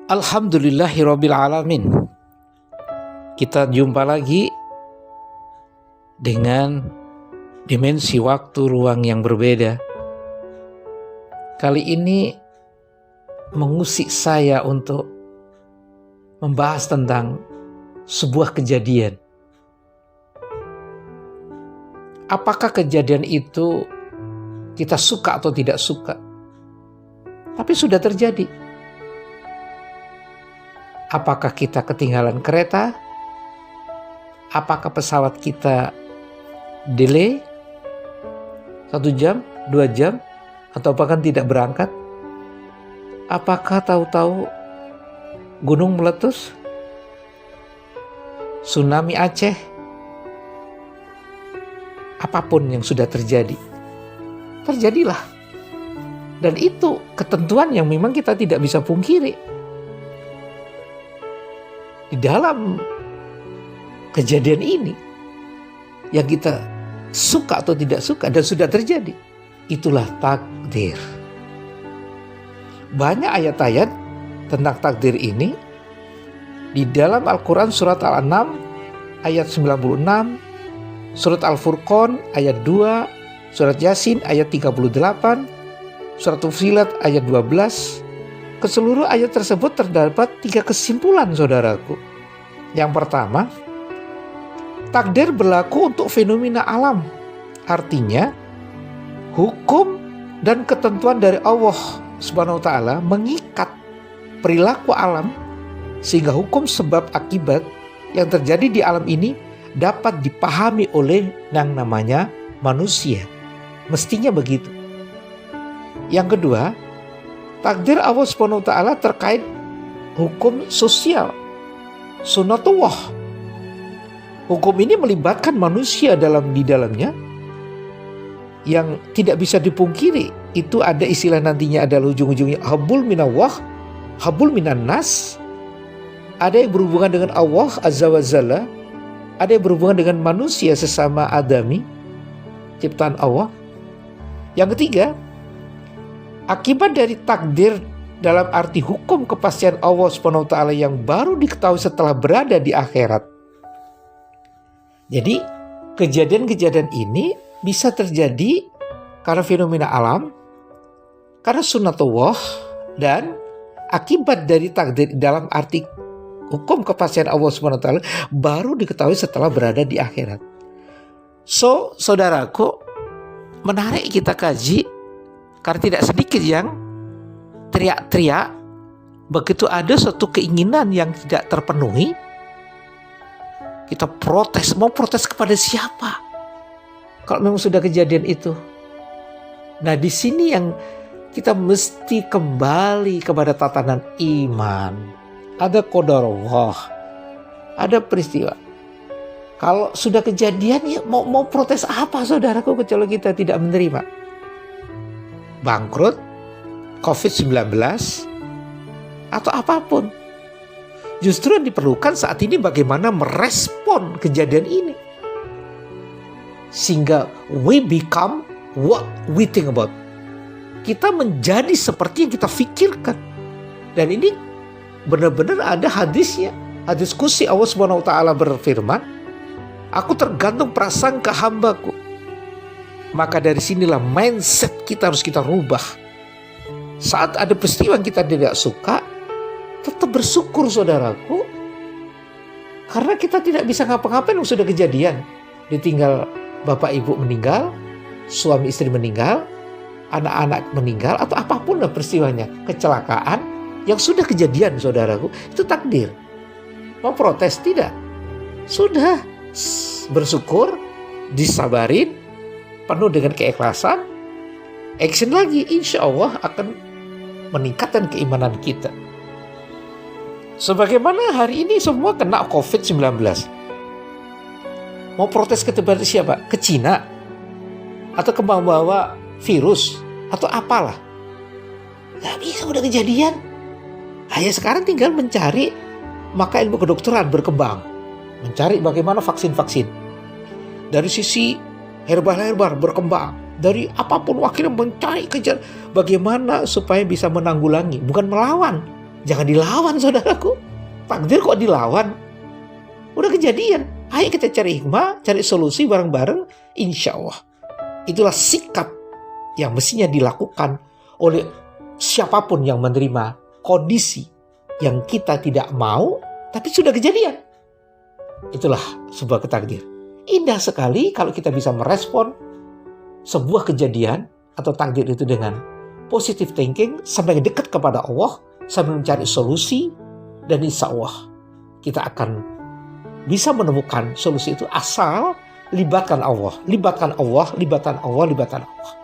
Alhamdulillahirabbil alamin. Kita jumpa lagi dengan dimensi waktu ruang yang berbeda. Kali ini mengusik saya untuk membahas tentang sebuah kejadian. Apakah kejadian itu kita suka atau tidak suka? Tapi sudah terjadi. Apakah kita ketinggalan kereta? Apakah pesawat kita delay 1 jam, 2 jam, atau bahkan tidak berangkat? Apakah tahu-tahu gunung meletus? Tsunami Aceh? Apapun yang sudah terjadi, terjadilah. Dan itu ketentuan yang memang kita tidak bisa pungkiri. Di dalam kejadian ini yang kita suka atau tidak suka dan sudah terjadi, itulah takdir. Banyak ayat-ayat tentang takdir ini di dalam Al-Quran surat Al-An'am ayat 96, surat Al-Furqan ayat 2, surat Yasin ayat 38, surat Fussilat ayat 12. Keseluruh ayat tersebut terdapat 3 kesimpulan, saudaraku. Yang pertama, takdir berlaku untuk fenomena alam. Artinya, hukum dan ketentuan dari Allah Subhanahu wa taala mengikat perilaku alam sehingga hukum sebab akibat yang terjadi di alam ini dapat dipahami oleh yang namanya manusia. Mestinya begitu. Yang kedua, takdir Allah Subhanahu wa taala terkait hukum sosial, sunnatullah. Hukum ini melibatkan manusia di dalamnya yang tidak bisa dipungkiri. Itu ada istilah nantinya adalah ujung-ujungnya habul minallah, habul minan nas. Ada yang berhubungan dengan Allah Azza wa Jalla, ada yang berhubungan dengan manusia sesama adami, ciptaan Allah. Yang ketiga, akibat dari takdir dalam arti hukum kepastian Allah Subhanahu wa taala yang baru diketahui setelah berada di akhirat. Jadi, kejadian-kejadian ini bisa terjadi karena fenomena alam, karena sunnatullah, dan akibat dari takdir dalam arti hukum kepastian Allah Subhanahu wa taala baru diketahui setelah berada di akhirat. So, saudaraku, menarik kita kaji. Karena tidak sedikit yang teriak-teriak begitu ada suatu keinginan yang tidak terpenuhi, kita protes. Mau protes kepada siapa? Kalau memang sudah kejadian itu. Nah, di sini yang kita mesti kembali kepada tatanan iman. Ada qadarullah, ada peristiwa. Kalau sudah kejadian, ya mau protes apa, saudaraku, kalau kita tidak menerima? Bangkrut, COVID-19, atau apapun. Justru yang diperlukan saat ini bagaimana merespon kejadian ini. Sehingga we become what we think about. Kita menjadi seperti yang kita pikirkan. Dan ini benar-benar ada hadisnya. Hadis qudsi Allah Subhanahu wa taala berfirman, "Aku tergantung prasangka hambaku." Maka dari sinilah mindset kita harus kita rubah. Saat ada peristiwa yang kita tidak suka, tetap bersyukur, saudaraku. Karena kita tidak bisa ngapa-ngapain yang sudah kejadian. Ditinggal bapak ibu meninggal, suami istri meninggal, anak-anak meninggal, atau apapun lah peristiwanya. Kecelakaan yang sudah kejadian, saudaraku. Itu takdir. Mau protes? Tidak. Sudah. Bersyukur, disabarin, penuh dengan keikhlasan, action lagi, insya Allah akan meningkatkan keimanan kita. Sebagaimana hari ini semua kena COVID-19. Mau protes kepada siapa? Ke Cina? Atau ke bawa virus? Atau apalah? Gak bisa, udah kejadian. Hanya sekarang tinggal mencari, maka ilmu kedokteran berkembang. Mencari bagaimana vaksin-vaksin. Dari sisi herbal berkembang, dari apapun akhirnya mencari kejar bagaimana supaya bisa menanggulangi, bukan melawan. Jangan dilawan saudaraku. Takdir kok dilawan? Udah kejadian. Ayo kita cari hikmah, cari solusi bareng-bareng. Insya Allah. Itulah sikap yang mestinya dilakukan oleh siapapun yang menerima kondisi yang kita tidak mau, tapi sudah kejadian. Itulah sebuah takdir. Indah sekali kalau kita bisa merespon sebuah kejadian atau takdir itu dengan positive thinking, sampai dekat kepada Allah, sambil mencari solusi, dan insya Allah kita akan bisa menemukan solusi itu asal libatkan Allah, libatkan Allah, libatkan Allah, libatkan Allah.